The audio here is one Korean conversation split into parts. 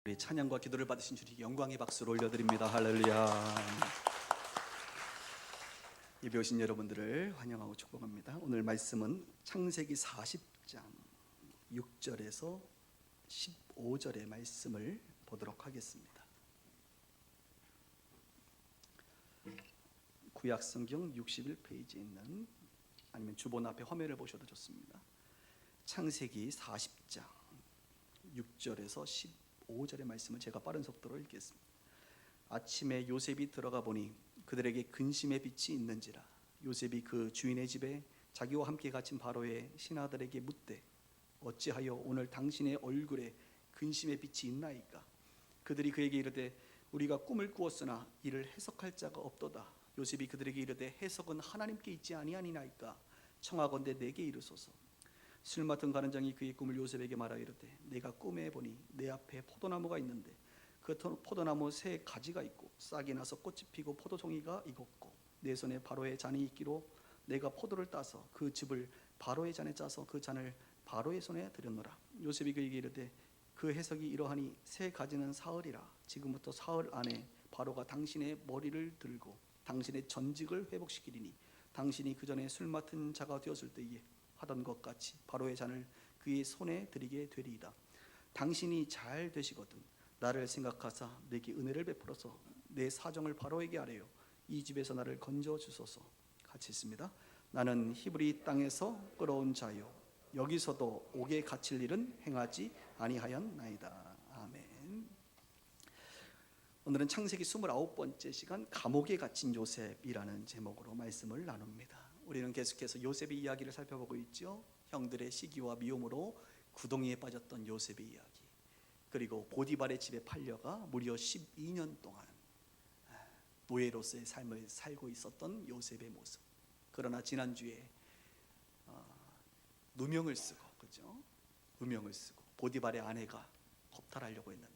우리 찬양과 기도를 받으신 주님께 영광의 박수를 올려드립니다. 할렐루야. 예배 오신 여러분들을 환영하고 축복합니다. 오늘 말씀은 창세기 40장 6절에서 15절의 말씀을 보도록 하겠습니다. 구약성경 61페이지에 있는, 아니면 주본 앞에 화면을 보셔도 좋습니다. 창세기 40장 6절에서 15절의 말씀을 제가 빠른 속도로 읽겠습니다. 아침에 요셉이 들어가 보니 그들에게 근심의 빛이 있는지라. 요셉이 그 주인의 집에 자기와 함께 갇힌 바로의 신하들에게 묻되, 어찌하여 오늘 당신의 얼굴에 근심의 빛이 있나이까? 그들이 그에게 이르되, 우리가 꿈을 꾸었으나 이를 해석할 자가 없도다. 요셉이 그들에게 이르되, 해석은 하나님께 있지 아니하니나이까? 청하건대 내게 이르소서. 술 맡은 가는장이 그의 꿈을 요셉에게 말하여 이르되, 내가 꿈에 보니 내 앞에 포도나무가 있는데 그 포도나무 세 가지가 있고 싹이 나서 꽃이 피고 포도송이가 익었고 내 손에 바로의 잔이 있기로 내가 포도를 따서 그 즙을 바로의 잔에 짜서 그 잔을 바로의 손에 드렸노라. 요셉이 그에게 이르되, 그 해석이 이러하니 세 가지는 사흘이라. 지금부터 사흘 안에 바로가 당신의 머리를 들고 당신의 전직을 회복시키리니 당신이 그 전에 술 맡은 자가 되었을 때에 하던 것 같이 바로의 잔을 그의 손에 드리게 되리이다. 당신이 잘 되시거든 나를 생각하사 내게 은혜를 베풀어서 내 사정을 바로에게 아뢰어 이 집에서 나를 건져 주소서. 같이 있습니다. 나는 히브리 땅에서 끌어온 자요 여기서도 옥에 갇힐 일은 행하지 아니하였나이다. 아멘. 오늘은 창세기 29번째 시간, 감옥에 갇힌 요셉이라는 제목으로 말씀을 나눕니다. 우리는 계속해서 요셉의 이야기를 살펴보고 있죠. 형들의 시기와 미움으로 구덩이에 빠졌던 요셉의 이야기, 그리고 보디발의 집에 팔려가 무려 12년 동안 노예로서의 삶을 살고 있었던 요셉의 모습. 그러나 지난주에 누명을 쓰고, 그죠? 누명을 쓰고 보디발의 아내가 겁탈하려고 했는데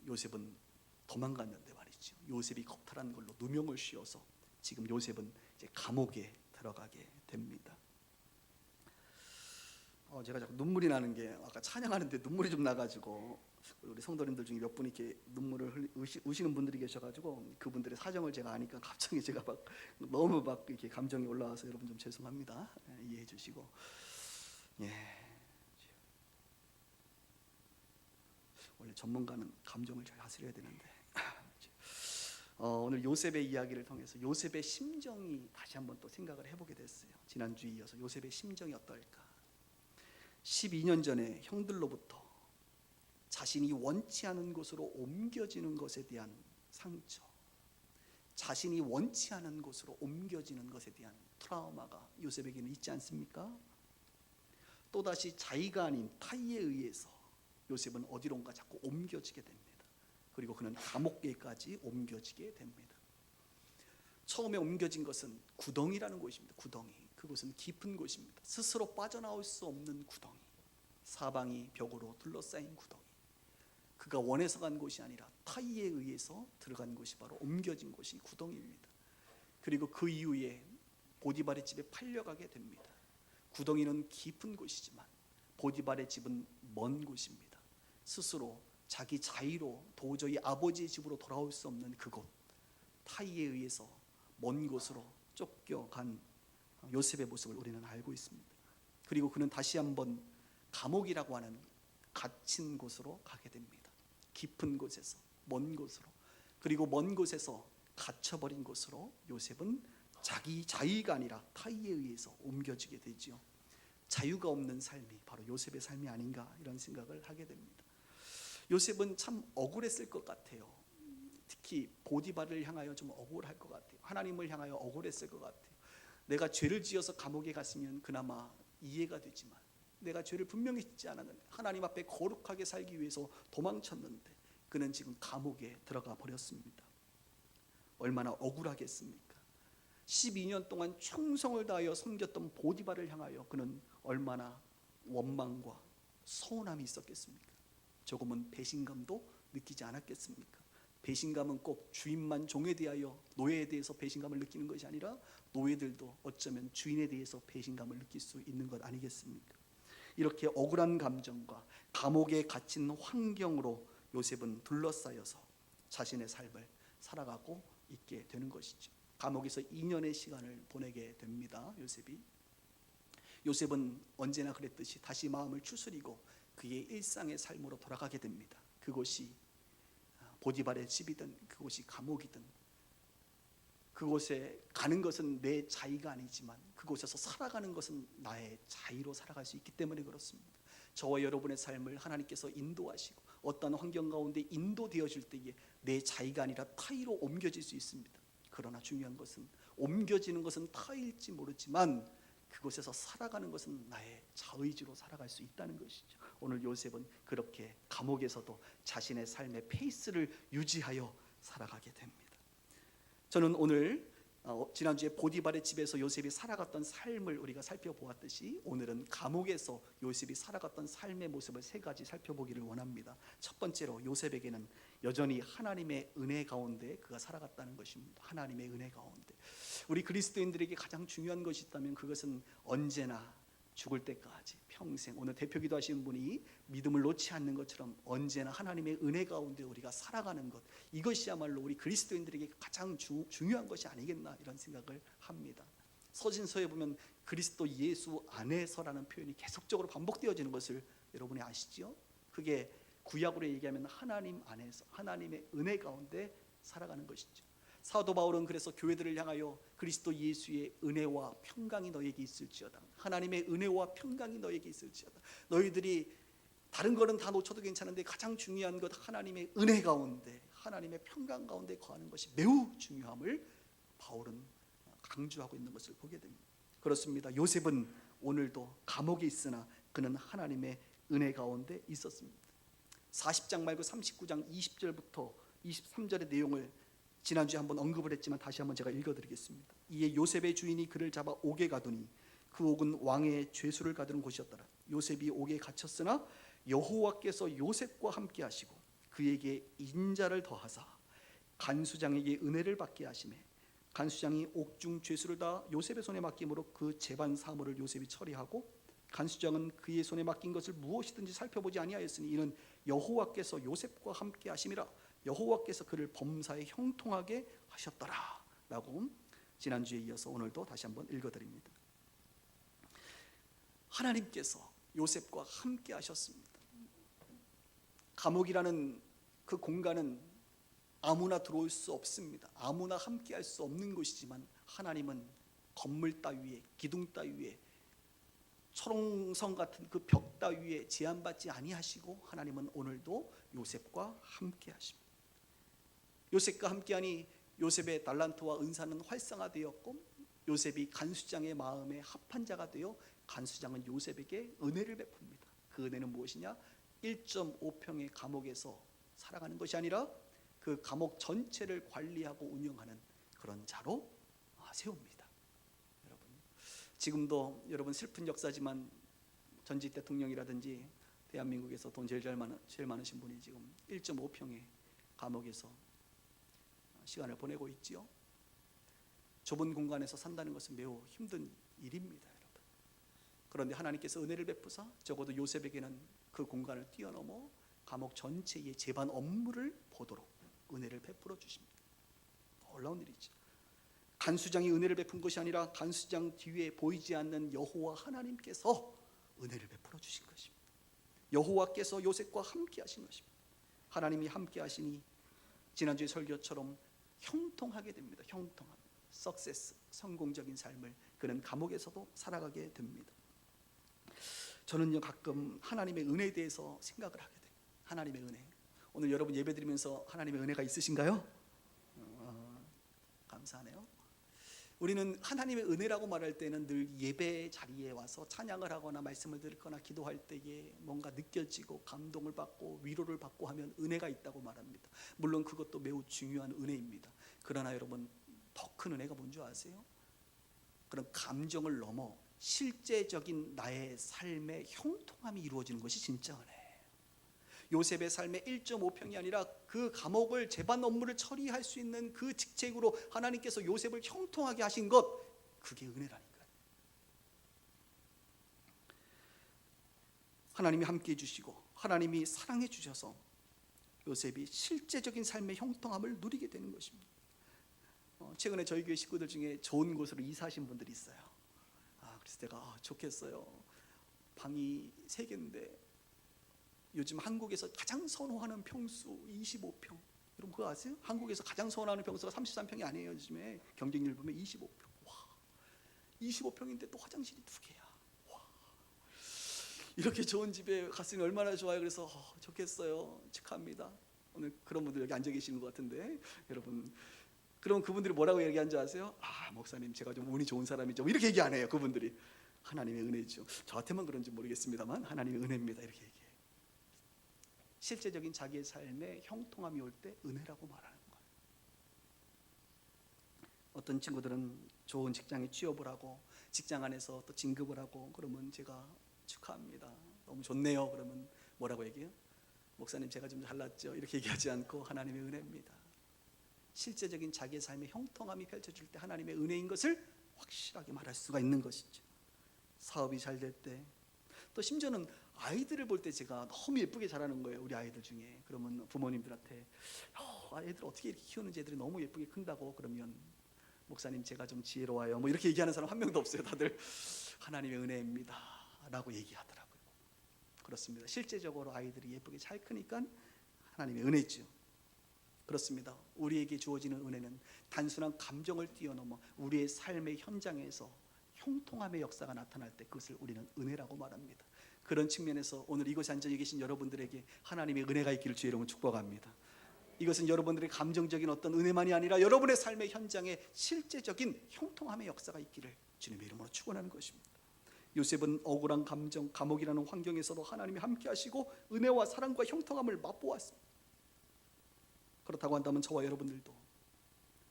요셉은 도망갔는데 말이죠. 요셉이 겁탈한 걸로 누명을 씌워서 지금 요셉은 이제 감옥에 들어가게 됩니다. 제가 자꾸 눈물이 나는 게, 아까 찬양하는데 눈물이 좀 나가지고, 우리 성도님들 중에 몇 분이 이렇게 눈물을 우시는 분들이 계셔가지고 그분들의 사정을 제가 아니까 갑자기 제가 막 너무 막 이렇게 감정이 올라와서 여러분 좀 죄송합니다. 이해해 주시고. 원래 전문가는 감정을 잘 다스려야 되는데 오늘 요셉의 이야기를 통해서 요셉의 심정이 다시 한번 또 생각을 해보게 됐어요. 지난주에 이어서 요셉의 심정이 어떨까? 12년 전에 형들로부터 자신이 원치 않은 곳으로 옮겨지는 것에 대한 상처, 자신이 원치 않은 곳으로 옮겨지는 것에 대한 트라우마가 요셉에게는 있지 않습니까? 또다시 자의가 아닌 타의에 의해서 요셉은 어디론가 자꾸 옮겨지게 됩니다. 그리고 그는 감옥에까지 옮겨지게 됩니다. 처음에 옮겨진 것은 구덩이라는 곳입니다. 구덩이. 그곳은 깊은 곳입니다. 스스로 빠져나올 수 없는 구덩이, 사방이 벽으로 둘러싸인 구덩이. 그가 원해서 간 곳이 아니라 타의에 의해서 들어간 곳이 바로 옮겨진 곳이 구덩이입니다. 그리고 그 이후에 보디발의 집에 팔려가게 됩니다. 구덩이는 깊은 곳이지만 보디발의 집은 먼 곳입니다. 스스로 자기 자의로 도저히 아버지의 집으로 돌아올 수 없는 그곳, 타의에 의해서 먼 곳으로 쫓겨간 요셉의 모습을 우리는 알고 있습니다. 그리고 그는 다시 한번 감옥이라고 하는 갇힌 곳으로 가게 됩니다. 깊은 곳에서 먼 곳으로, 그리고 먼 곳에서 갇혀버린 곳으로 요셉은 자기 자의가 아니라 타의에 의해서 옮겨지게 되죠. 자유가 없는 삶이 바로 요셉의 삶이 아닌가, 이런 생각을 하게 됩니다. 요셉은 참 억울했을 것 같아요. 특히 보디발을 향하여 좀 억울할 것 같아요. 하나님을 향하여 억울했을 것 같아요. 내가 죄를 지어서 감옥에 갔으면 그나마 이해가 되지만 내가 죄를 분명히 짓지 않았는데 하나님 앞에 거룩하게 살기 위해서 도망쳤는데 그는 지금 감옥에 들어가 버렸습니다. 얼마나 억울하겠습니까? 12년 동안 충성을 다하여 섬겼던 보디발을 향하여 그는 얼마나 원망과 서운함이 있었겠습니까? 조금은 배신감도 느끼지 않았겠습니까? 배신감은 꼭 주인만 종에 대하여, 노예에 대해서 배신감을 느끼는 것이 아니라 노예들도 어쩌면 주인에 대해서 배신감을 느낄 수 있는 것 아니겠습니까? 이렇게 억울한 감정과 감옥에 갇힌 환경으로 요셉은 둘러싸여서 자신의 삶을 살아가고 있게 되는 것이죠. 감옥에서 2년의 시간을 보내게 됩니다. 요셉은 언제나 그랬듯이 다시 마음을 추스리고 그의 일상의 삶으로 돌아가게 됩니다. 그곳이 보디발의 집이든 그곳이 감옥이든 그곳에 가는 것은 내 자의가 아니지만 그곳에서 살아가는 것은 나의 자의로 살아갈 수 있기 때문에 그렇습니다. 저와 여러분의 삶을 하나님께서 인도하시고 어떤 환경 가운데 인도되어질 때에 내 자의가 아니라 타의로 옮겨질 수 있습니다. 그러나 중요한 것은 옮겨지는 것은 타의일지 모르지만 그곳에서 살아가는 것은 나의 자의지로 살아갈 수 있다는 것이죠. 오늘 요셉은 그렇게 감옥에서도 자신의 삶의 페이스를 유지하여 살아가게 됩니다. 저는 오늘 지난주에 보디발의 집에서 요셉이 살아갔던 삶을 우리가 살펴보았듯이 오늘은 감옥에서 요셉이 살아갔던 삶의 모습을 세 가지 살펴보기를 원합니다. 첫 번째로 요셉에게는 여전히 하나님의 은혜 가운데 그가 살아갔다는 것입니다. 하나님의 은혜 가운데 우리 그리스도인들에게 가장 중요한 것이 있다면 그것은 언제나 죽을 때까지 평생, 오늘 대표기도 하시는 분이 믿음을 놓지 않는 것처럼 언제나 하나님의 은혜 가운데 우리가 살아가는 것, 이것이야말로 우리 그리스도인들에게 가장 중요한 것이 아니겠나 이런 생각을 합니다. 서신서에 보면 그리스도 예수 안에서라는 표현이 계속적으로 반복되어지는 것을 여러분이 아시죠? 그게 구약으로 얘기하면 하나님 안에서 하나님의 은혜 가운데 살아가는 것이죠. 사도 바울은 그래서 교회들을 향하여 그리스도 예수의 은혜와 평강이 너에게 있을지어다, 하나님의 은혜와 평강이 너에게 있을지어다. 너희들이 다른 거는 다 놓쳐도 괜찮은데 가장 중요한 것 하나님의 은혜 가운데 하나님의 평강 가운데 거하는 것이 매우 중요함을 바울은 강조하고 있는 것을 보게 됩니다. 그렇습니다. 요셉은 오늘도 감옥에 있으나 그는 하나님의 은혜 가운데 있었습니다. 40장 말고 39장 20절부터 23절의 내용을 지난주에 한번 언급을 했지만 다시 한번 제가 읽어드리겠습니다. 이에 요셉의 주인이 그를 잡아 옥에 가두니 그 옥은 왕의 죄수를 가두는 곳이었더라. 요셉이 옥에 갇혔으나 여호와께서 요셉과 함께 하시고 그에게 인자를 더하사 간수장에게 은혜를 받게 하시매 간수장이 옥중 죄수를 다 요셉의 손에 맡김으로 그 재반 사물을 요셉이 처리하고 간수장은 그의 손에 맡긴 것을 무엇이든지 살펴보지 아니하였으니 이는 여호와께서 요셉과 함께 하심이라. 여호와께서 그를 범사에 형통하게 하셨더라 라고 지난주에 이어서 오늘도 다시 한번 읽어드립니다. 하나님께서 요셉과 함께 하셨습니다. 감옥이라는 그 공간은 아무나 들어올 수 없습니다. 아무나 함께 할 수 없는 곳이지만 하나님은 건물 따위에, 기둥 따위에, 초롱성 같은 그 벽 따위에 제한받지 아니하시고 하나님은 오늘도 요셉과 함께 하십니다. 요셉과 함께하니 요셉의 달란트와 은사는 활성화되었고 요셉이 간수장의 마음에 합한 자가 되어 간수장은 요셉에게 은혜를 베풉니다. 그 은혜는 무엇이냐? 1.5평의 감옥에서 살아가는 것이 아니라 그 감옥 전체를 관리하고 운영하는 그런 자로 세웁니다. 여러분, 지금도 여러분 슬픈 역사지만 전직 대통령이라든지 대한민국에서 돈 제일 많으신 분이 지금 1.5평의 감옥에서 시간을 보내고 있지요. 좁은 공간에서 산다는 것은 매우 힘든 일입니다, 여러분. 그런데 하나님께서 은혜를 베푸사 적어도 요셉에게는 그 공간을 뛰어넘어 감옥 전체의 재반 업무를 보도록 은혜를 베풀어 주십니다. 놀라운 일이죠. 간수장이 은혜를 베푼 것이 아니라 간수장 뒤에 보이지 않는 여호와 하나님께서 은혜를 베풀어 주신 것입니다. 여호와께서 요셉과 함께 하신 것입니다. 하나님이 함께 하시니 지난주의 설교처럼 형통하게 됩니다. 형통함, 석세스, 성공적인 삶을 그는 감옥에서도 살아가게 됩니다. 저는요 가끔 하나님의 은혜에 대해서 생각을 하게 돼요. 하나님의 은혜. 오늘 여러분 예배드리면서 하나님의 은혜가 있으신가요? 감사하네요. 우리는 하나님의 은혜라고 말할 때는 늘 예배 자리에 와서 찬양을 하거나 말씀을 듣거나 기도할 때에 뭔가 느껴지고 감동을 받고 위로를 받고 하면 은혜가 있다고 말합니다. 물론 그것도 매우 중요한 은혜입니다. 그러나 여러분 더 큰 은혜가 뭔지 아세요? 그런 감정을 넘어 실제적인 나의 삶의 형통함이 이루어지는 것이 진짜 은혜예요. 요셉의 삶의 1.5평이 아니라 그 감옥을 재반 업무를 처리할 수 있는 그 직책으로 하나님께서 요셉을 형통하게 하신 것, 그게 은혜라니까요. 하나님이 함께 해주시고 하나님이 사랑해 주셔서 요셉이 실제적인 삶의 형통함을 누리게 되는 것입니다. 최근에 저희 교회 식구들 중에 좋은 곳으로 이사하신 분들이 있어요. 그래서 제가 좋겠어요. 방이 3개인데 요즘 한국에서 가장 선호하는 평수 25평. 여러분 그거 아세요? 한국에서 가장 선호하는 평수가 33평이 아니에요. 요즘에 경쟁률 보면 25평. 와, 25평인데 또 화장실이 2개야. 와, 이렇게 좋은 집에 갔으니 얼마나 좋아요. 그래서 좋겠어요. 축하합니다. 오늘 그런 분들 여기 앉아 계시는 것 같은데 여러분, 그럼 그분들이 뭐라고 얘기한 줄 아세요? 목사님 제가 좀 운이 좋은 사람이죠. 이렇게 얘기 안 해요. 그분들이 하나님의 은혜죠. 저한테만 그런지 모르겠습니다만 하나님의 은혜입니다. 이렇게 얘기해요. 실제적인 자기의 삶에 형통함이 올 때 은혜라고 말하는 거예요. 어떤 친구들은 좋은 직장에 취업을 하고 직장 안에서 또 진급을 하고 그러면 제가 축하합니다. 너무 좋네요. 그러면 뭐라고 얘기해요? 목사님 제가 좀 잘났죠. 이렇게 얘기하지 않고 하나님의 은혜입니다. 실제적인 자기의 삶의 형통함이 펼쳐질 때 하나님의 은혜인 것을 확실하게 말할 수가 있는 것이죠. 사업이 잘 될 때, 또 심지어는 아이들을 볼 때 제가 너무 예쁘게 자라는 거예요. 우리 아이들 중에. 그러면 부모님들한테 아이들 어떻게 이렇게 키우는지 애들이 너무 예쁘게 큰다고 그러면 목사님 제가 좀 지혜로워요. 뭐 이렇게 얘기하는 사람 한 명도 없어요. 다들 하나님의 은혜입니다 라고 얘기하더라고요. 그렇습니다. 실제적으로 아이들이 예쁘게 잘 크니까 하나님의 은혜죠. 그렇습니다. 우리에게 주어지는 은혜는 단순한 감정을 뛰어넘어 우리의 삶의 현장에서 형통함의 역사가 나타날 때 그것을 우리는 은혜라고 말합니다. 그런 측면에서 오늘 이곳에 앉아 계신 여러분들에게 하나님의 은혜가 있기를 주의 이름으로 축복합니다. 이것은 여러분들의 감정적인 어떤 은혜만이 아니라 여러분의 삶의 현장에 실제적인 형통함의 역사가 있기를 주님의 이름으로 축원하는 것입니다. 요셉은 억울한 감정, 감옥이라는 환경에서도 하나님이 함께 하시고 은혜와 사랑과 형통함을 맛보았습니다. 그렇다고 한다면 저와 여러분들도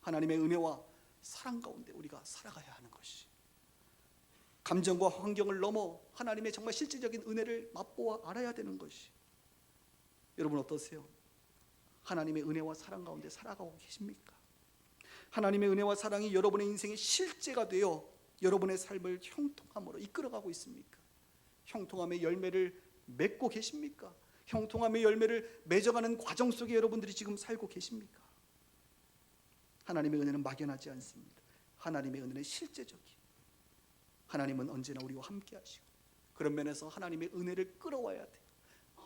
하나님의 은혜와 사랑 가운데 우리가 살아가야 하는 것이, 감정과 환경을 넘어 하나님의 정말 실질적인 은혜를 맛보아 알아야 되는 것이, 여러분 어떠세요? 하나님의 은혜와 사랑 가운데 살아가고 계십니까? 하나님의 은혜와 사랑이 여러분의 인생의 실제가 되어 여러분의 삶을 형통함으로 이끌어가고 있습니까? 형통함의 열매를 맺고 계십니까? 형통함의 열매를 맺어가는 과정 속에 여러분들이 지금 살고 계십니까? 하나님의 은혜는 막연하지 않습니다. 하나님의 은혜는 실제적이에요. 하나님은 언제나 우리와 함께 하시고, 그런 면에서 하나님의 은혜를 끌어와야 돼요.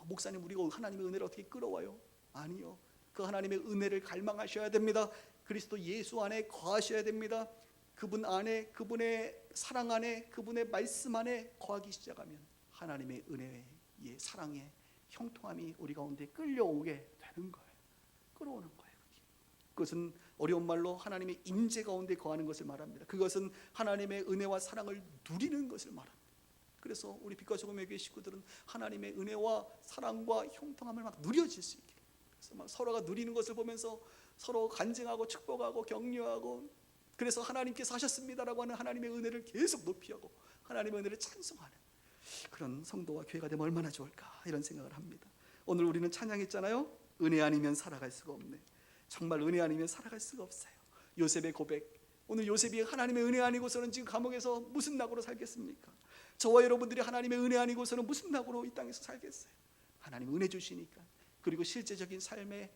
목사님 우리가 하나님의 은혜를 어떻게 끌어와요? 아니요. 그 하나님의 은혜를 갈망하셔야 됩니다. 그리스도 예수 안에 거하셔야 됩니다. 그분 안에, 그분의 사랑 안에, 그분의 말씀 안에 거하기 시작하면 하나님의 은혜의 사랑의 형통함이 우리 가운데 끌려오게 되는 거예요. 끌어오는 거예요. 그것은 어려운 말로 하나님의 임재 가운데 거하는 것을 말합니다. 그것은 하나님의 은혜와 사랑을 누리는 것을 말합니다. 그래서 우리 빛과 소금의 교회 식구들은 하나님의 은혜와 사랑과 형통함을 막 누려질 수 있게, 그래서 막 서로가 누리는 것을 보면서 서로 간증하고 축복하고 격려하고, 그래서 하나님께서 하셨습니다라고 하는 하나님의 은혜를 계속 높이하고 하나님의 은혜를 찬송하는 그런 성도와 교회가 되면 얼마나 좋을까, 이런 생각을 합니다. 오늘 우리는 찬양했잖아요. 은혜 아니면 살아갈 수가 없네. 정말 은혜 아니면 살아갈 수가 없어요. 요셉의 고백, 오늘 요셉이 하나님의 은혜 아니고서는 지금 감옥에서 무슨 낙으로 살겠습니까? 저와 여러분들이 하나님의 은혜 아니고서는 무슨 낙으로 이 땅에서 살겠어요? 하나님 은혜 주시니까, 그리고 실제적인 삶의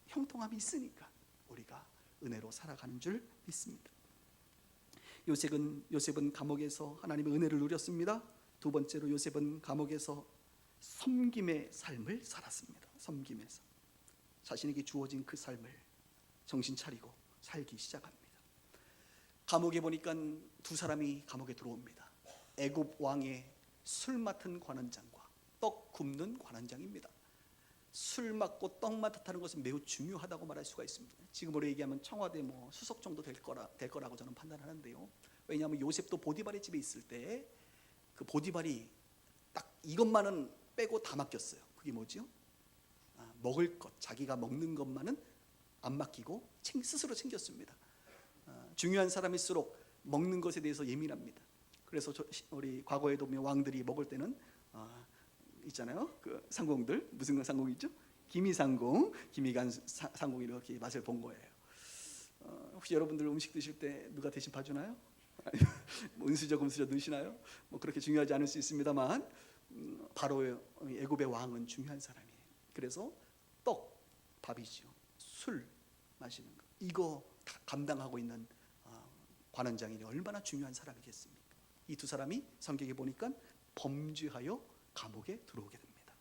형통함이 있으니까 우리가 은혜로 살아가는 줄 믿습니다. 요셉은 감옥에서 하나님의 은혜를 누렸습니다. 두 번째로 요셉은 감옥에서 섬김의 삶을 살았습니다. 섬김에서 자신에게 주어진 그 삶을 정신 차리고 살기 시작합니다. 감옥에 보니까 두 사람이 감옥에 들어옵니다. 애굽 왕의 술 맡은 관원장과 떡 굽는 관원장입니다. 술 맡고 떡 맡았다는 것은 매우 중요하다고 말할 수가 있습니다. 지금으로 얘기하면 청와대 수석 정도 될 거라고 저는 판단하는데요. 왜냐하면 요셉도 보디발의 집에 있을 때 그 보디발이 딱 이것만은 빼고 다 맡겼어요. 그게 뭐죠? 먹을 것, 자기가 먹는 것만은 안 맡기고 스스로 챙겼습니다. 중요한 사람일수록 먹는 것에 대해서 예민합니다. 그래서 우리 과거에도 왕들이 먹을 때는 있잖아요. 그 상공들, 무슨 상공이죠? 기미상공, 기미간 상공이 이렇게 맛을 본 거예요. 혹시 여러분들 음식 드실 때 누가 대신 봐주나요? 은수저 넣으시나요? 그렇게 중요하지 않을 수 있습니다만 바로 애굽의 왕은 중요한 사람이에요. 그래서 떡, 밥이죠. 술 마시는 거. 이거 다 감당하고 있는 관원장이 얼마나 중요한 사람이겠습니까? 이 두 사람이 성경에 보니까 범죄하여 감옥에 들어오게 됩니다.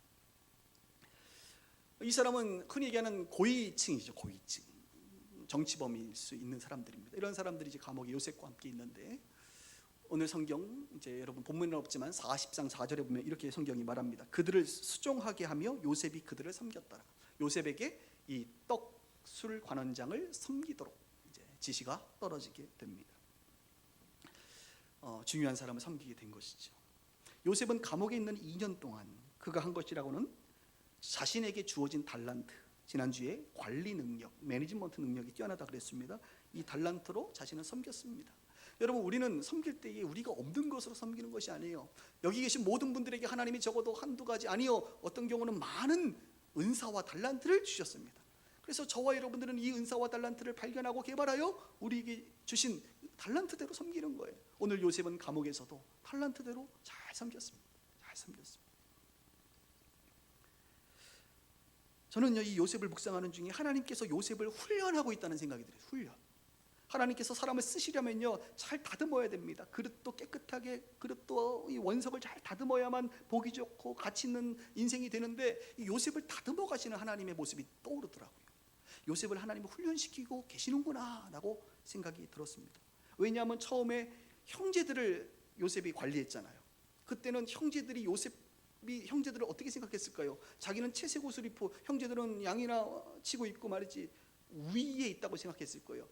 이 사람은 흔히 얘기하는 고위층이죠. 고위층. 정치범일 수 있는 사람들입니다. 이런 사람들이 이제 감옥에 요셉과 함께 있는데, 오늘 성경 이제 여러분 본문은 없지만 40장 4절에 보면 이렇게 성경이 말합니다. 그들을 수종하게 하며 요셉이 그들을 섬겼더라. 요셉에게 이 떡술 관원장을 섬기도록 이제 지시가 떨어지게 됩니다. 중요한 사람을 섬기게 된 것이죠. 요셉은 감옥에 있는 2년 동안 그가 한 것이라고는 자신에게 주어진 달란트, 지난주에 관리 능력, 매니지먼트 능력이 뛰어나다 그랬습니다. 이 달란트로 자신을 섬겼습니다. 여러분, 우리는 섬길 때에 우리가 없는 것으로 섬기는 것이 아니에요. 여기 계신 모든 분들에게 하나님이 적어도 한두 가지, 아니요, 어떤 경우는 많은 은사와 달란트를 주셨습니다. 그래서 저와 여러분들은 이 은사와 달란트를 발견하고 개발하여 우리에게 주신 달란트대로 섬기는 거예요. 오늘 요셉은 감옥에서도 달란트대로 잘 섬겼습니다. 잘 섬겼습니다. 저는요, 이 요셉을 묵상하는 중에 하나님께서 요셉을 훈련하고 있다는 생각이 들어요. 훈련. 하나님께서 사람을 쓰시려면요, 잘 다듬어야 됩니다. 그릇도 깨끗하게, 그릇도 이 원석을 잘 다듬어야만 보기 좋고 가치 있는 인생이 되는데, 이 요셉을 다듬어 가시는 하나님의 모습이 떠오르더라고요. 요셉을 하나님이 훈련시키고 계시는구나 라고 생각이 들었습니다. 왜냐하면 처음에 형제들을 요셉이 관리했잖아요. 그때는 형제들이 형제들을 어떻게 생각했을까요? 자기는 채색 옷을 입고 형제들은 양이나 치고 있고 말이지 위에 있다고 생각했을 거예요.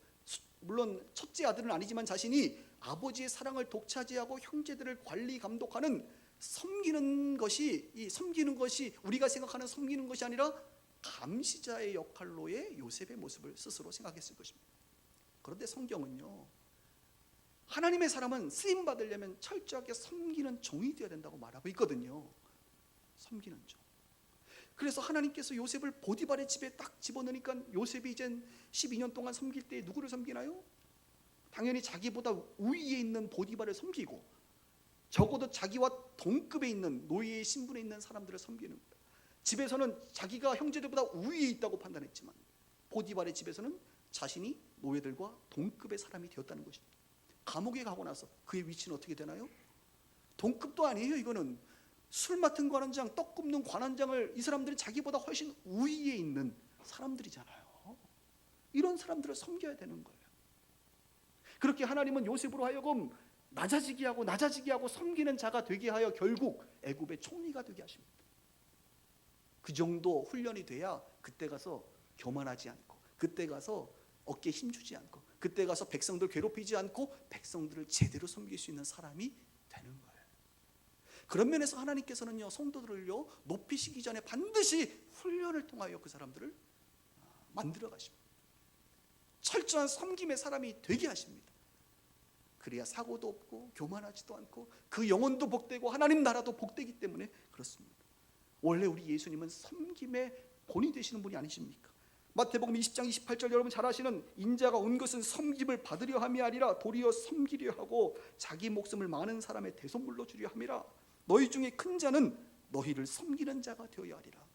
물론 첫째 아들은 아니지만 자신이 아버지의 사랑을 독차지하고 형제들을 관리 감독하는 섬기는 것이 우리가 생각하는 섬기는 것이 아니라 감시자의 역할로의 요셉의 모습을 스스로 생각했을 것입니다. 그런데 성경은요, 하나님의 사람은 쓰임 받으려면 철저하게 섬기는 종이 되어야 된다고 말하고 있거든요. 섬기는 종. 그래서 하나님께서 요셉을 보디발의 집에 딱 집어넣으니까 요셉이 이제 12년 동안 섬길 때 누구를 섬기나요? 당연히 자기보다 우위에 있는 보디발을 섬기고, 적어도 자기와 동급에 있는 노예의 신분에 있는 사람들을 섬기는 거예요. 집에서는 자기가 형제들보다 우위에 있다고 판단했지만 보디발의 집에서는 자신이 노예들과 동급의 사람이 되었다는 것입니다. 감옥에 가고 나서 그의 위치는 어떻게 되나요? 동급도 아니에요. 이거는 술 맡은 관원장, 떡 굽는 관원장을, 이 사람들은 자기보다 훨씬 우위에 있는 사람들이잖아요. 이런 사람들을 섬겨야 되는 거예요. 그렇게 하나님은 요셉으로 하여금 낮아지게 하고 섬기는 자가 되게 하여 결국 애굽의 총리가 되게 하십니다. 그 정도 훈련이 돼야 그때 가서 교만하지 않고, 그때 가서 어깨에 힘주지 않고, 그때 가서 백성들 괴롭히지 않고 백성들을 제대로 섬길 수 있는 사람이 되는 거예요. 그런 면에서 하나님께서는요, 성도들을요 높이시기 전에 반드시 훈련을 통하여 그 사람들을 만들어 가십니다. 철저한 섬김의 사람이 되게 하십니다. 그래야 사고도 없고 교만하지도 않고 그 영혼도 복되고 하나님 나라도 복되기 때문에 그렇습니다. 원래 우리 예수님은 섬김의 본이 되시는 분이 아니십니까? 마태복음 20장 28절 여러분 잘 아시는, 인자가 온 것은 섬김을 받으려 함이 아니라 도리어 섬기려 하고 자기 목숨을 많은 사람의 대속물로 주려 함이라. 너희 중에 큰 자는 너희를 섬기는 자가 되어야 하리라.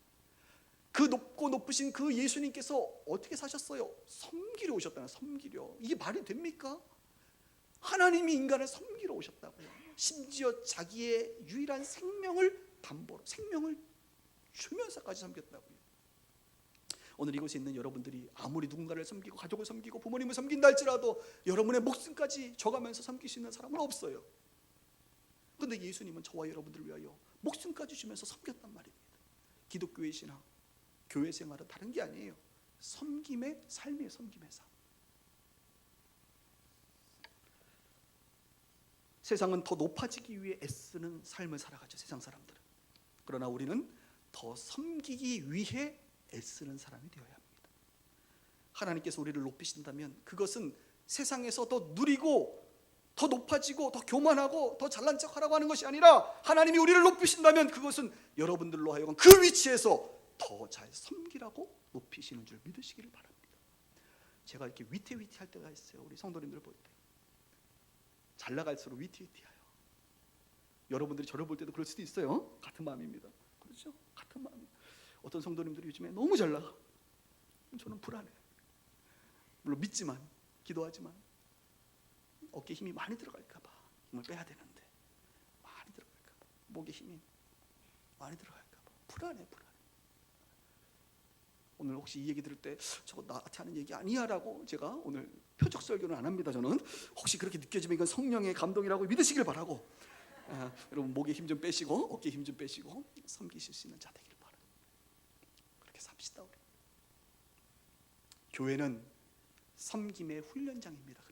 그 높고 높으신 그 예수님께서 어떻게 사셨어요? 섬기려 오셨다는, 섬기려. 이게 말이 됩니까? 하나님이 인간을 섬기러 오셨다고요. 심지어 자기의 유일한 생명을 담보로, 생명을 주면서까지 섬겼다고요. 오늘 이곳에 있는 여러분들이 아무리 누군가를 섬기고 가족을 섬기고 부모님을 섬긴다 할지라도 여러분의 목숨까지 줘가면서 섬길 수 있는 사람은 없어요. 그런데 예수님은 저와 여러분들을 위하여 목숨까지 주면서 섬겼단 말입니다. 기독교의 신앙, 교회 생활은 다른 게 아니에요. 섬김의 삶이에요. 섬김의 삶. 세상은 더 높아지기 위해 애쓰는 삶을 살아가죠, 세상 사람들은. 그러나 우리는 더 섬기기 위해 애쓰는 사람이 되어야 합니다. 하나님께서 우리를 높이신다면 그것은 세상에서 더 누리고 더 높아지고 더 교만하고 더 잘난 척하라고 하는 것이 아니라, 하나님이 우리를 높이신다면 그것은 여러분들로 하여금 그 위치에서 더 잘 섬기라고 높이시는 줄 믿으시기를 바랍니다. 제가 이렇게 위태위태할 때가 있어요. 우리 성도님들 볼 때 잘 나갈수록 위태위태해요. 여러분들이 저를 볼 때도 그럴 수도 있어요. 같은 마음입니다. 그렇죠? 같은 마음입니다. 어떤 성도님들이 요즘에 너무 잘 나가, 저는 불안해. 물론 믿지만, 기도하지만 어깨에 힘이 많이 들어갈까 봐 힘을 빼야 되는데 많이 들어갈까 봐, 목에 힘이 많이 들어갈까 봐 불안해. 오늘 혹시 이 얘기 들을 때 저거 나한테 하는 얘기 아니야 라고 제가 오늘 표적 설교는 안 합니다. 저는 혹시 그렇게 느껴지면 이건 성령의 감동이라고 믿으시길 바라고, 여러분 목에 힘 좀 빼시고 어깨에 힘 좀 빼시고 섬기실 수 있는 자 되길 바랍니다. 그렇게 삽시다. 우리 교회는 섬김의 훈련장입니다.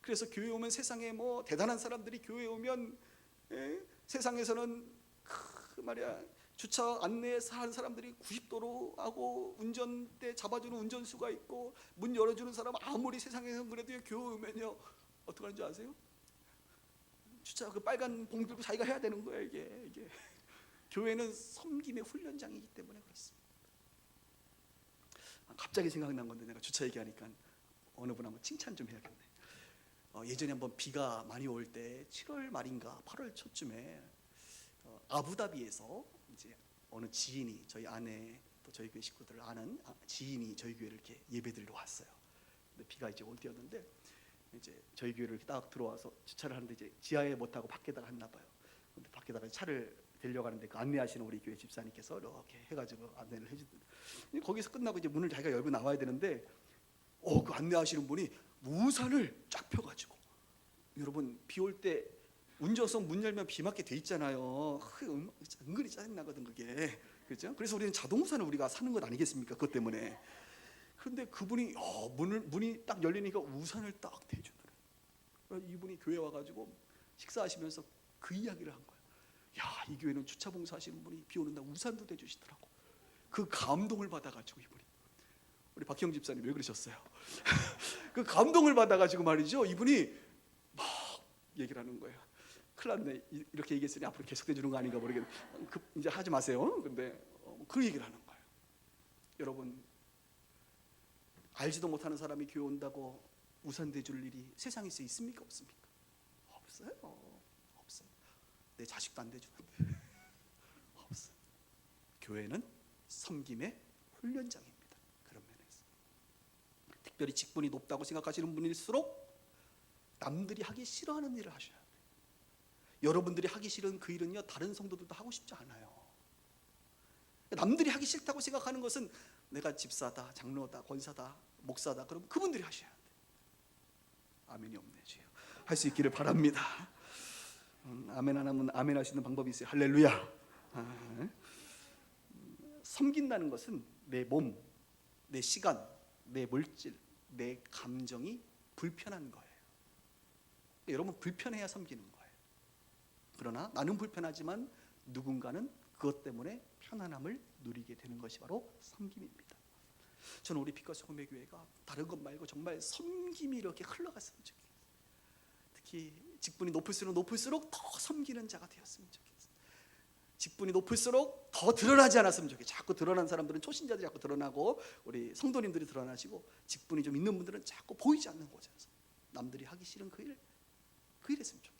그래서 교회 오면 세상에 뭐 대단한 사람들이 교회 오면, 세상에서는 말이야 주차 안내에서 하는 사람들이 90도로 하고 운전대 잡아주는 운전수가 있고 문 열어주는 사람 아무리 세상에서는 그래도 교회 오면요 어떻게 하는지 아세요? 주차 그 빨간 봉 들고 자기가 해야 되는 거예요. 이게 교회는 섬김의 훈련장이기 때문에 그렇습니다. 갑자기 생각난 건데 내가 주차 얘기하니까 어느 분 한번 칭찬 좀 해야겠네. 예전에 한번 비가 많이 올 때 7월 말인가 8월 초쯤에 아부다비에서 이제 어느 지인이 저희 아내 또 저희 교회 식구들을 아는 지인이 저희 교회를 이렇게 예배드리러 왔어요. 근데 비가 이제 올 때였는데 이제 저희 교회를 이렇게 딱 들어와서 주차를 하는데 이제 지하에 못 타고 밖에다가 했나 봐요. 근데 밖에다가 차를 데려가는데 그 안내하시는 우리 교회 집사님께서 이렇게 해가지고 안내를 해주더라고요. 거기서 끝나고 이제 문을 자기가 열고 나와야 되는데 그 안내하시는 분이 우산을 쫙 펴가지고, 여러분 비 올 때 운전석 문 열면 비 맞게 돼 있잖아요. 은근히 짜증나거든 그게, 그렇죠? 그래서 우리는 자동 우산을 우리가 사는 것 아니겠습니까? 그것 때문에. 그런데 그분이 문이 딱 열리니까 우산을 딱 대주더래요. 이분이 교회 와가지고 식사하시면서 그 이야기를 한 거예요. 야, 이 교회는 주차 봉사하시는 분이 비 오는 날 우산도 대주시더라고. 그 감동을 받아가지고 이분이, 우리 박형 집사님 왜 그러셨어요? 그 감동을 받아가지고 말이죠, 이분이 막 얘기를 하는 거예요. 큰일 났네, 이렇게 얘기했으니 앞으로 계속돼 주는 거 아닌가 모르겠네. 이제 하지 마세요. 근데 그 얘기를 하는 거예요. 여러분, 알지도 못하는 사람이 교회 온다고 우산 대줄 일이 세상에 있습니까? 없습니까? 없어요. 없어요. 내 자식도 안 대주는데 없어요. 교회는 섬김의 훈련장입니다. 그런 면에서 특별히 직분이 높다고 생각하시는 분일수록 남들이 하기 싫어하는 일을 하셔야 돼요. 여러분들이 하기 싫은 그 일은요 다른 성도들도 하고 싶지 않아요. 남들이 하기 싫다고 생각하는 것은 내가 집사다, 장로다, 권사다, 목사다, 그럼 그분들이 하셔야 돼요. 아멘이 없네 주여. 할 수 있기를 바랍니다. 아멘 안 하면 아멘 할 수 있는 방법이 있어요. 할렐루야. 섬긴다는 것은 내 몸, 내 시간, 내 물질, 내 감정이 불편한 거예요. 여러분 불편해야 섬기는 거예요. 그러나 나는 불편하지만 누군가는 그것 때문에 편안함을 누리게 되는 것이 바로 섬김입니다. 저는 우리 빛과 소금의 교회가 다른 것 말고 정말 섬김이 이렇게 흘러갔으면 좋겠어요. 특히 직분이 높을수록 더 섬기는 자가 되었으면 좋겠어요. 직분이 높을수록 더 드러나지 않았으면 좋겠어요. 자꾸 드러난 사람들은 초신자들이 자꾸 드러나고 우리 성도님들이 드러나시고, 직분이 좀 있는 분들은 자꾸 보이지 않는 곳에서 남들이 하기 싫은 그 일 했으면 좋겠어요.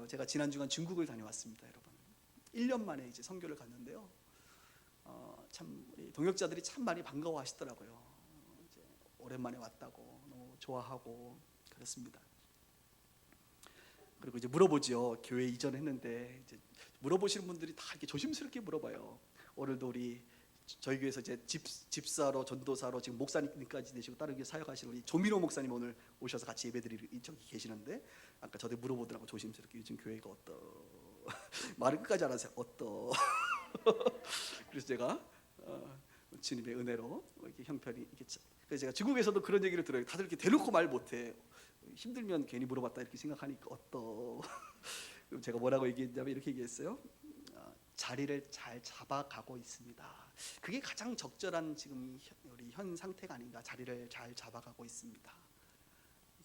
제가 지난 주간 중국을 다녀왔습니다. 여러분 1년 만에 이제 선교를 갔는데요, 참 우리 동역자들이 참 많이 반가워하시더라고요. 이제 오랜만에 왔다고 너무 좋아하고 그렇습니다. 그리고 이제 물어보죠. 교회 이전했는데 이제 물어보시는 분들이 다 이렇게 조심스럽게 물어봐요. 오늘도 우리 저희 교회에서 이제 집사로 전도사로 지금 목사님까지 되시고 다른 교회 사역하시는 우리 조민호 목사님 오늘 오셔서 같이 예배드리고 저기 계시는데, 아까 저한테 물어보더라고 조심스럽게 요즘 교회가 말을 끝까지 안 하세요. 그래서 제가 주님의 은혜로 이렇게 형편이 이렇게, 그래서 제가 중국에서도 그런 얘기를 들어요. 다들 이렇게 대놓고 말 못해. 힘들면 괜히 물어봤다 이렇게 생각하니까 그럼 제가 뭐라고 얘기했냐면 이렇게 얘기했어요. 자리를 잘 잡아가고 있습니다. 그게 가장 적절한 지금 우리 현 상태가 아닌가. 자리를 잘 잡아가고 있습니다.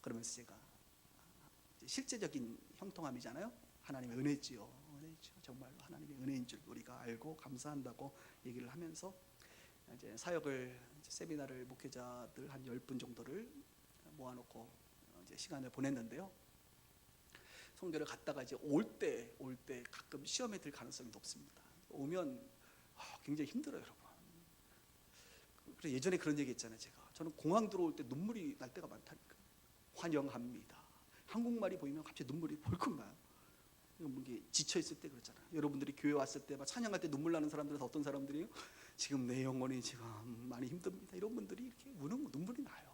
그러면서 제가 실제적인 형통함이잖아요. 하나님의 은혜지요. 정말로 하나님의 은혜인 줄 우리가 알고 감사한다고 얘기를 하면서 이제 사역을 세미나를 목회자들 한 10분 정도를 모아놓고 이제 시간을 보냈는데요. 선교를 갔다가 이제 올 때 가끔 시험에 들 가능성이 높습니다. 오면 굉장히 힘들어요, 여러분. 그래서 예전에 그런 얘기 했잖아요. 저는 공항 들어올 때 눈물이 날 때가 많다니까. 환영합니다. 한국말이 보이면 갑자기 눈물이 벌컥 나요. 이게 지쳐 있을 때 그렇잖아요. 여러분들이 교회 왔을 때 막 찬양할 때 눈물 나는 사람들은 어떤 사람들이에요? 지금 내 영혼이 지금 많이 힘듭니다. 이런 분들이 이렇게 우는 눈물이 나요.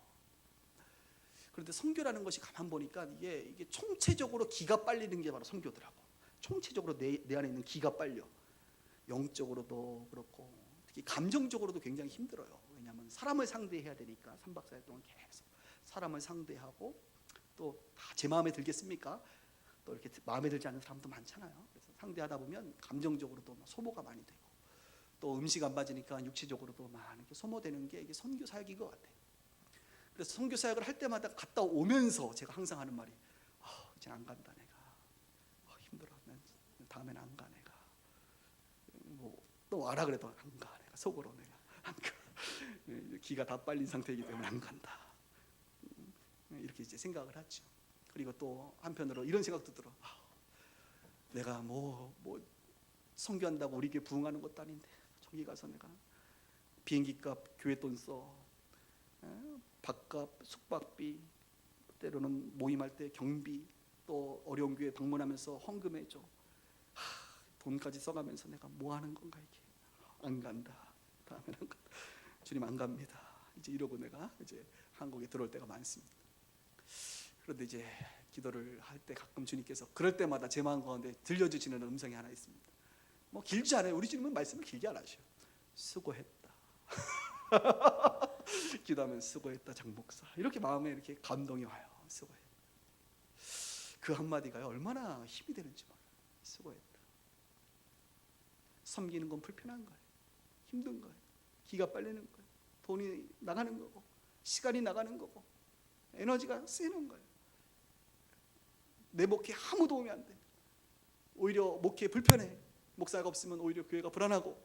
그런데 선교라는 것이 가만 보니까 이게 총체적으로 기가 빨리는 게 바로 선교더라고. 총체적으로 내 안에 있는 기가 빨려. 영적으로도 그렇고 특히 감정적으로도 굉장히 힘들어요. 왜냐하면 사람을 상대해야 되니까 3박 4일 동안 계속 사람을 상대하고 또 다 제 마음에 들겠습니까? 또 이렇게 마음에 들지 않는 사람도 많잖아요. 그래서 상대하다 보면 감정적으로도 소모가 많이 되고 또 음식 안 맞으니까 육체적으로도 많이 소모되는 게 이게 선교 사역인 것 같아요. 그래서 선교 사역을 할 때마다 갔다 오면서 제가 항상 하는 말이 이제 안 간다 내가. 힘들어. 다음엔 안 가 내가. 뭐 또 와라 그래도 안 가 내가. 속으로 내가 안 가. 기가 다 빨린 상태이기 때문에 안 간다. 이렇게 이제 생각을 하죠. 그리고 또 한편으로 이런 생각도 들어. 내가 뭐 선교한다고 우리 교회 부흥하는 것도 아닌데 저기 가서 내가 비행기값 교회 돈 써, 밥값 숙박비, 때로는 모임할 때 경비, 또 어려운 교회 방문하면서 헌금해줘. 돈까지 써가면서 내가 뭐 하는 건가 이게. 안 간다. 다음엔 안 간다. 주님 안 갑니다. 이제 이러고 내가 이제 한국에 들어올 때가 많습니다. 그런데 이제 기도를 할 때 가끔 주님께서 그럴 때마다 제 마음 가운데 들려주시는 음성이 하나 있습니다. 뭐 길지 않아요. 우리 주님은 말씀을 길게 안 하셔요. 수고했다. 기도하면 수고했다 장 목사. 이렇게 마음에 이렇게 감동이 와요. 수고했다. 그 한마디가 얼마나 힘이 되는지 몰라요. 수고했다. 섬기는 건 불편한 거예요. 힘든 거예요. 기가 빨리는 거예요. 돈이 나가는 거고 시간이 나가는 거고 에너지가 쓰이는 거예요. 내 목회에 아무 도움이 안 돼. 오히려 목회에 불편해. 목사가 없으면 오히려 교회가 불안하고.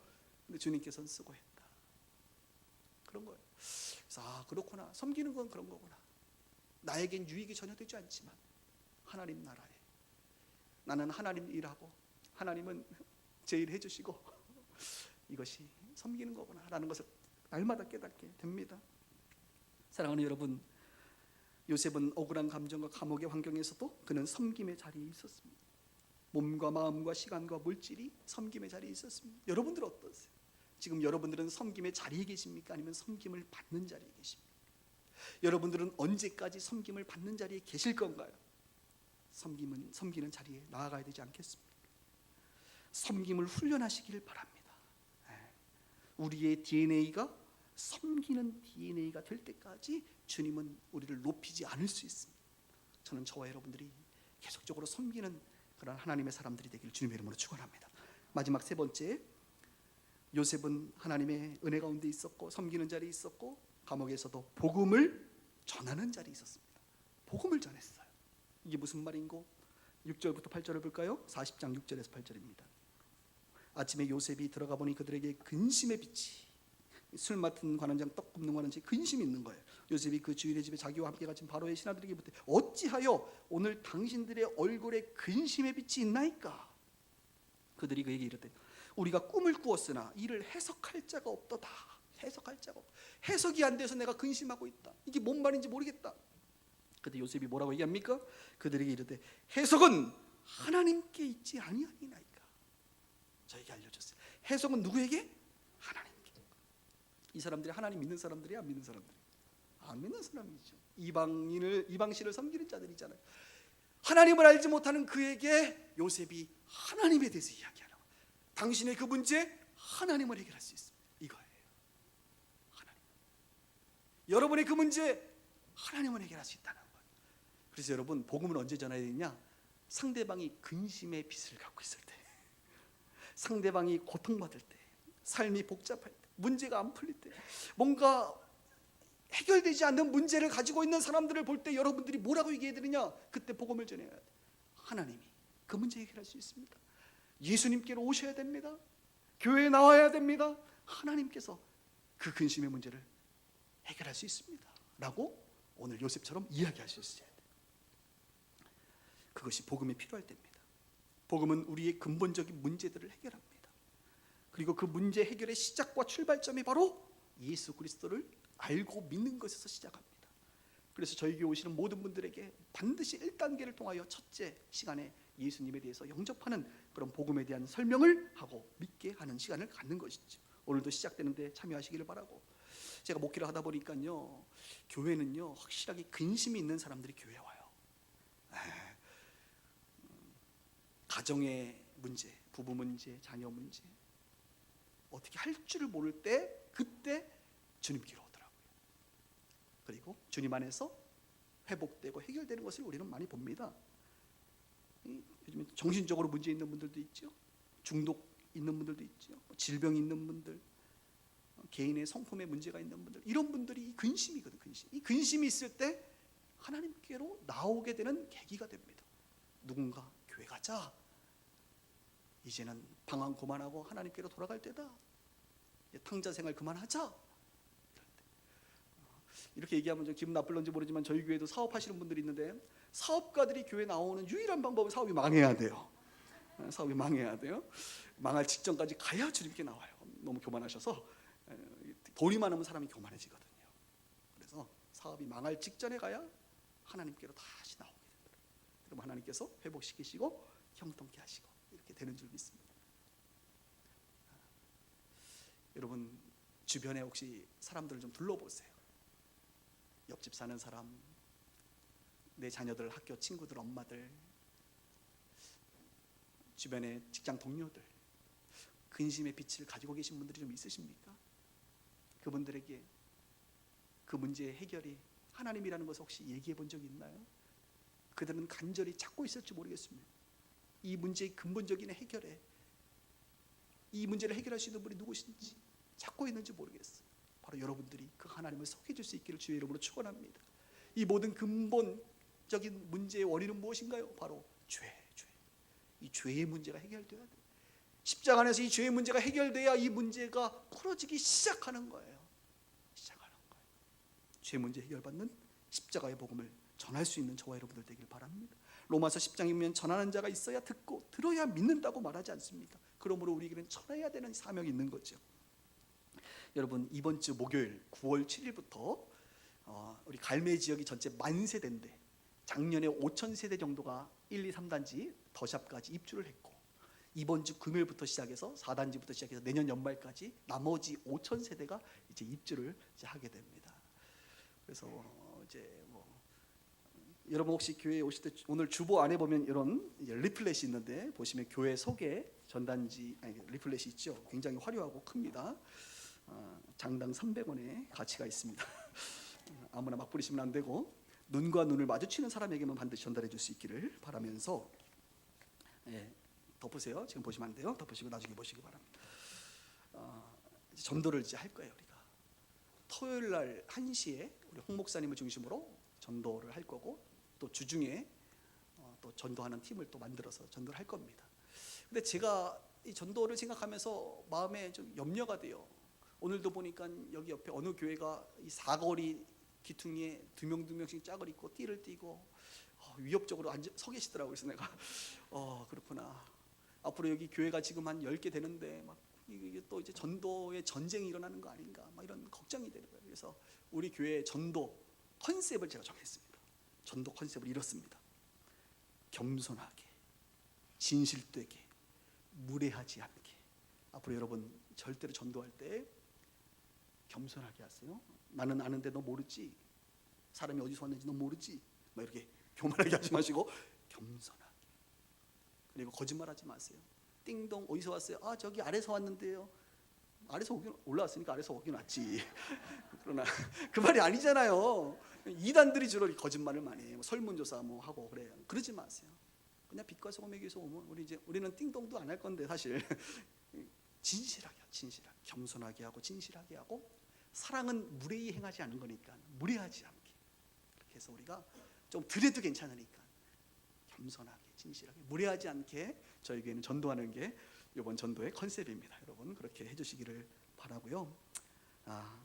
근데 주님께서는 수고했다. 그런 거예요. 그래서 그렇구나. 섬기는 건 그런 거구나. 나에겐 유익이 전혀 되지 않지만 하나님 나라에 나는 하나님 일하고 하나님은 제 일 해주시고 이것이 섬기는 거구나 라는 것을 날마다 깨닫게 됩니다. 사랑하는 여러분, 요셉은 억울한 감정과 감옥의 환경에서도 그는 섬김의 자리에 있었습니다. 몸과 마음과 시간과 물질이 섬김의 자리에 있었습니다. 여러분들 어떠세요? 지금 여러분들은 섬김의 자리에 계십니까? 아니면 섬김을 받는 자리에 계십니까? 여러분들은 언제까지 섬김을 받는 자리에 계실 건가요? 섬기는 자리에 나아가야 되지 않겠습니까? 섬김을 훈련하시길 바랍니다. 우리의 DNA가 섬기는 DNA가 될 때까지 주님은 우리를 높이지 않을 수 있습니다. 저는 저와 여러분들이 계속적으로 섬기는 그런 하나님의 사람들이 되기를 주님의 이름으로 축원합니다. 마지막 세 번째, 요셉은 하나님의 은혜 가운데 있었고 섬기는 자리에 있었고 감옥에서도 복음을 전하는 자리에 있었습니다. 복음을 전했어요. 이게 무슨 말인고? 6절부터 8절을 볼까요? 40장 6절에서 8절입니다. 아침에 요셉이 들어가 보니 그들에게 근심의 빛이, 술 맡은 관원장, 떡 굽는 관원장이 근심이 있는 거예요. 요셉이 그 주인의 집에 자기와 함께 갇힌 바로의 신하들에게 묻되 어찌하여 오늘 당신들의 얼굴에 근심의 빛이 있나이까? 그들이 그에게 이르되 우리가 꿈을 꾸었으나 이를 해석할 자가 없도다. 해석할 자가 없다. 해석이 안 돼서 내가 근심하고 있다. 이게 뭔 말인지 모르겠다. 그때 요셉이 뭐라고 얘기합니까? 그들에게 이르되 해석은 하나님께 있지 아니하니나이까. 저에게 알려줬어요. 해석은 누구에게? 하나님께. 이 사람들이 하나님 믿는 사람들이 안 믿는 사람들이? 안 믿는 사람이죠. 이방신을 섬기는 자들이잖아요. 하나님을 알지 못하는 그에게 요셉이 하나님에 대해서 이야기하는 거예요. 당신의 그 문제 하나님을 해결할 수 있습니다. 이거예요. 하나님. 여러분의 그 문제 하나님을 해결할 수 있다는 거예요. 그래서 여러분, 복음을 언제 전해야 되냐? 상대방이 근심의 빛을 갖고 있을 때, 상대방이 고통받을 때, 삶이 복잡할 때, 문제가 안 풀릴 때, 뭔가 해결되지 않는 문제를 가지고 있는 사람들을 볼 때 여러분들이 뭐라고 얘기해야 되느냐? 그때 복음을 전해야 돼. 하나님이 그 문제 해결할 수 있습니다. 예수님께로 오셔야 됩니다. 교회에 나와야 됩니다. 하나님께서 그 근심의 문제를 해결할 수 있습니다 라고 오늘 요셉처럼 이야기할 수 있어야 돼요. 그것이 복음이 필요할 때입니다. 복음은 우리의 근본적인 문제들을 해결합니다. 그리고 그 문제 해결의 시작과 출발점이 바로 예수 그리스도를 알고 믿는 것에서 시작합니다. 그래서 저희 교회 오시는 모든 분들에게 반드시 1단계를 통하여 첫째 시간에 예수님에 대해서 영접하는 그런 복음에 대한 설명을 하고 믿게 하는 시간을 갖는 것이죠. 오늘도 시작되는데 참여하시기를 바라고, 제가 목회를 하다 보니까요, 교회는요 확실하게 근심이 있는 사람들이 교회에 와요. 가정의 문제, 부부 문제, 자녀 문제, 어떻게 할 줄을 모를 때 그때 주님께로 오더라고요. 그리고 주님 안에서 회복되고 해결되는 것을 우리는 많이 봅니다. 요즘에 정신적으로 문제 있는 분들도 있죠. 중독 있는 분들도 있죠. 질병 있는 분들, 개인의 성품에 문제가 있는 분들, 이런 분들이 이 근심이거든. 이 근심이 있을 때 하나님께로 나오게 되는 계기가 됩니다. 누군가 교회 가자, 이제는 방황 그만하고 하나님께로 돌아갈 때다, 탕자 생활 그만하자, 이렇게 얘기하면 좀 기분 나쁠런지 모르지만 저희 교회도 사업하시는 분들이 있는데, 사업가들이 교회 나오는 유일한 방법은 사업이 망해야 돼요. 사업이 망해야 돼요. 망할 직전까지 가야 주님께 나와요. 너무 교만하셔서, 돈이 많으면 사람이 교만해지거든요. 그래서 사업이 망할 직전에 가야 하나님께로 다시 나오게 됩니다. 그럼 하나님께서 회복시키시고 형통케 하시고 이렇게 되는 줄 믿습니다. 여러분 주변에 혹시 사람들을 좀 둘러보세요. 옆집 사는 사람, 내 자녀들 학교 친구들 엄마들, 주변의 직장 동료들, 근심의 빛을 가지고 계신 분들이 좀 있으십니까? 그분들에게 그 문제의 해결이 하나님이라는 것을 혹시 얘기해 본 적이 있나요? 그들은 간절히 찾고 있을지 모르겠습니다. 이 문제의 근본적인 해결에, 이 문제를 해결할 수 있는 분이 누구신지 찾고 있는지 모르겠어요. 바로 여러분들이 그 하나님을 속해 줄 수 있기를 주의 이름으로 축원합니다. 이 모든 근본적인 문제의 원인은 무엇인가요? 바로 죄. 이 죄의 문제가 해결돼야 돼요. 십자가 안에서 이 죄의 문제가 해결돼야 이 문제가 풀어지기 시작하는 거예요. 죄 문제 해결받는 십자가의 복음을 전할 수 있는 저와 여러분들 되길 바랍니다. 로마서 10장이면 전하는 자가 있어야 듣고 들어야 믿는다고 말하지 않습니까? 그러므로 우리에게는 전해야 되는 사명이 있는 거죠. 여러분 이번 주 목요일 9월 7일부터 우리 갈매 지역이 전체 10,000세대인데 작년에 5,000세대 정도가 1, 2, 3단지 더샵까지 입주를 했고, 이번 주 금요일부터 시작해서 4단지부터 시작해서 내년 연말까지 나머지 5,000세대가 이제 입주를 이제 하게 됩니다. 그래서 이제 여러분 혹시 교회에 오실 때 오늘 주보 안에 보면 이런 리플렛이 있는데, 보시면 교회 소개 전단지 리플렛이 있죠. 굉장히 화려하고 큽니다. 장당 300원의 가치가 있습니다. 아무나 막 뿌리시면 안 되고 눈과 눈을 마주치는 사람에게만 반드시 전달해 줄 수 있기를 바라면서, 덮으세요. 지금 보시면 안 돼요. 덮으시고 나중에 보시기 바랍니다. 전도를 이제 할 거예요. 우리가 토요일 날 1시에 우리 홍 목사님을 중심으로 전도를 할 거고, 또 주중에 또 전도하는 팀을 또 만들어서 전도를 할 겁니다. 근데 제가 이 전도를 생각하면서 마음에 좀 염려가 돼요. 오늘도 보니까 여기 옆에 어느 교회가 이 사거리 기퉁이에 두 명씩 짝을 입고 띠를 띠고 위협적으로 서 계시더라고요. 그래서 내가 그렇구나. 앞으로 여기 교회가 지금 한 10개 되는데 막 이게 또 이제 전도의 전쟁이 일어나는 거 아닌가, 막 이런 걱정이 되는 거예요. 그래서 우리 교회 전도 컨셉을 제가 정했습니다. 전도 컨셉을 이렇습니다. 겸손하게, 진실되게, 무례하지 않게. 앞으로 여러분 절대로 전도할 때 겸손하게 하세요. 나는 아는데 너 모르지? 사람이 어디서 왔는지 너 모르지? 막 이렇게 교만하게 하지 마시고 겸손하게. 그리고 거짓말하지 마세요. 띵동 어디서 왔어요? 저기 아래서 왔는데요. 아래서 올라왔으니까 아래서 오긴 왔지. 그러나 그 말이 아니잖아요. 이단들이 주로 거짓말을 많이 해요. 설문조사 뭐 하고 그래요. 그러지 마세요. 그냥 빛과 소금의 교회에서 오면 우리는 띵동도 안 할 건데 사실 진실하게, 겸손하게 하고 진실하게 하고, 사랑은 무례히 행하지 않는 거니까 무례하지 않게, 그렇게 해서 우리가 좀 드려도 괜찮으니까 겸손하게, 진실하게, 무례하지 않게 저희 교회는 전도하는 게 이번 전도의 컨셉입니다. 여러분 그렇게 해주시기를 바라고요.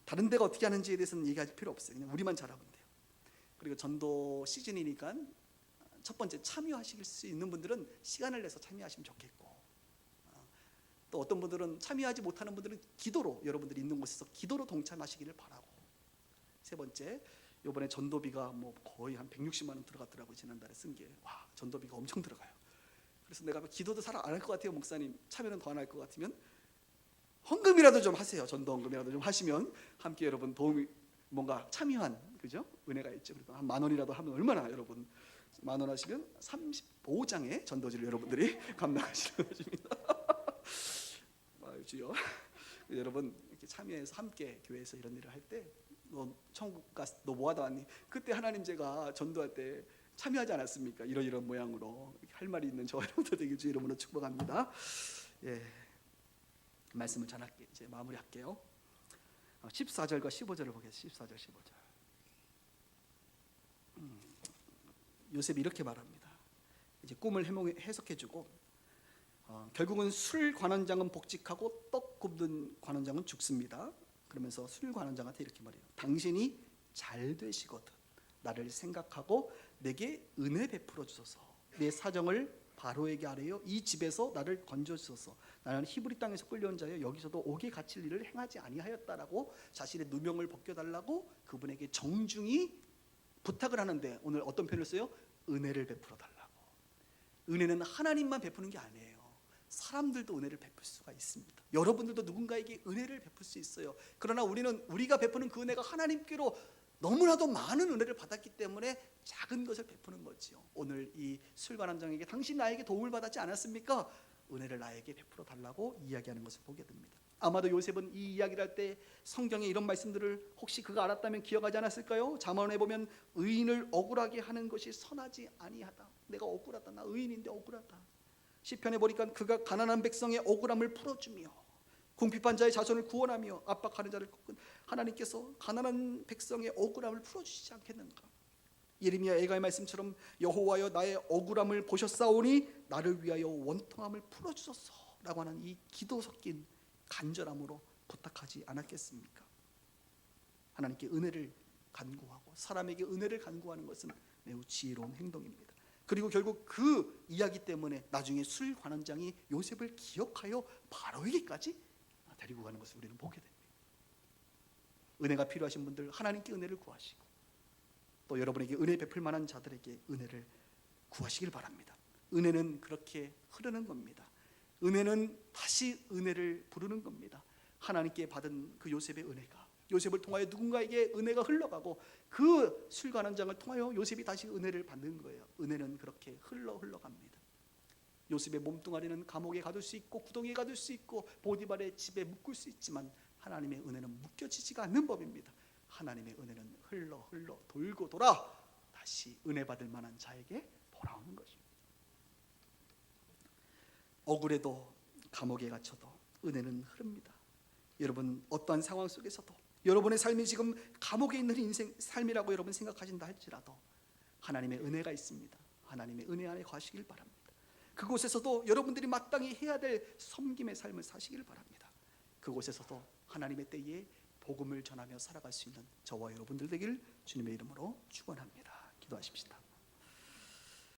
다른 데가 어떻게 하는지에 대해서는 얘기할 필요 없어요. 그냥 우리만 잘하면 돼요. 그리고 전도 시즌이니까 첫 번째 참여하실 수 있는 분들은 시간을 내서 참여하시면 좋겠고, 또 어떤 분들은 참여하지 못하는 분들은 기도로, 여러분들이 있는 곳에서 기도로 동참하시기를 바라고, 세 번째, 이번에 전도비가 뭐 거의 한 160만 원 들어갔더라고요. 지난달에 쓴 게. 와, 전도비가 엄청 들어가요. 그래서 내가 기도도 잘 안 할 것 같아요. 목사님 참여는 더 안 할 것 같으면 헌금이라도 좀 하세요. 전도 헌금이라도 좀 하시면 함께 여러분 도움이, 뭔가 참여한, 그죠? 은혜가 있죠. 그래도 한 10,000원이라도 하면 얼마나, 여러분 10,000원 하시면 35장의 전도지를 여러분들이 감당하시는 것입니다. 주여, 여러분 이렇게 참여해서 함께 교회에서 이런 일을 할 때, 너 천국 가서 너 뭐 하다 왔니? 그때 하나님 제가 전도할 때 참여하지 않았습니까? 이런 모양으로 할 말이 있는 저 여러분들 되길 주 이름으로 축복합니다. 예, 말씀을 전할게, 이제 마무리할게요. 14절과 15절을 보겠습니다. 14절 15절. 요셉이 이렇게 말합니다. 이제 꿈을 해석해주고, 결국은 술 관원장은 복직하고 떡 굽는 관원장은 죽습니다. 그러면서 술 관원장한테 이렇게 말해요. 당신이 잘 되시거든 나를 생각하고 내게 은혜 베풀어 주소서. 내 사정을 바로에게 아뢰어 이 집에서 나를 건져 주소서. 나는 히브리 땅에서 끌려온 자여 여기서도 옥에 갇힐 일을 행하지 아니하였다라고 자신의 누명을 벗겨달라고 그분에게 정중히 부탁을 하는데, 오늘 어떤 표현을 써요? 은혜를 베풀어 달라고. 은혜는 하나님만 베푸는 게 아니에요. 사람들도 은혜를 베풀 수가 있습니다. 여러분들도 누군가에게 은혜를 베풀 수 있어요. 그러나 우리가 베푸는 그 은혜가 하나님께로 너무나도 많은 은혜를 받았기 때문에 작은 것을 베푸는 거지요. 오늘 이 술관원장에게 당신 나에게 도움을 받았지 않았습니까? 은혜를 나에게 베풀어 달라고 이야기하는 것을 보게 됩니다. 아마도 요셉은 이 이야기를 할 때 성경에 이런 말씀들을 혹시 그가 알았다면 기억하지 않았을까요? 잠언에 보면 의인을 억울하게 하는 것이 선하지 아니하다. 내가 억울하다, 나 의인인데 억울하다. 시편에 보니까 그가 가난한 백성의 억울함을 풀어주며 궁핍한 자의 자손을 구원하며 압박하는 자를 꺾은 하나님께서 가난한 백성의 억울함을 풀어주시지 않겠는가? 예레미야 애가의 말씀처럼 여호와여 나의 억울함을 보셨사오니 나를 위하여 원통함을 풀어주소서라고 하는 이 기도 섞인 간절함으로 부탁하지 않았겠습니까? 하나님께 은혜를 간구하고 사람에게 은혜를 간구하는 것은 매우 지혜로운 행동입니다. 그리고 결국 그 이야기 때문에 나중에 술 관원장이 요셉을 기억하여 바로에게까지 데리고 가는 것을 우리는 보게 됩니다. 은혜가 필요하신 분들 하나님께 은혜를 구하시고, 또 여러분에게 은혜 베풀 만한 자들에게 은혜를 구하시길 바랍니다. 은혜는 그렇게 흐르는 겁니다. 은혜는 다시 은혜를 부르는 겁니다. 하나님께 받은 그 요셉의 은혜가, 요셉을 통하여 누군가에게 은혜가 흘러가고 그 술관원장을 통하여 요셉이 다시 은혜를 받는 거예요. 은혜는 그렇게 흘러갑니다. 요셉의 몸뚱아리는 감옥에 가둘 수 있고 구덩이에 가둘 수 있고 보디발의 집에 묶을 수 있지만 하나님의 은혜는 묶여지지가 않는 법입니다. 하나님의 은혜는 흘러 돌고 돌아 다시 은혜 받을 만한 자에게 돌아오는 것입니다. 억울해도 감옥에 갇혀도 은혜는 흐릅니다. 여러분 어떠한 상황 속에서도 여러분의 삶이 지금 감옥에 있는 인생 삶이라고 여러분 생각하신다 할지라도 하나님의 은혜가 있습니다. 하나님의 은혜 안에 거하시길 바랍니다. 그곳에서도 여러분들이 마땅히 해야 될 섬김의 삶을 사시길 바랍니다. 그곳에서도 하나님의 때에 복음을 전하며 살아갈 수 있는 저와 여러분들 되길 주님의 이름으로 축원합니다. 기도하십시다.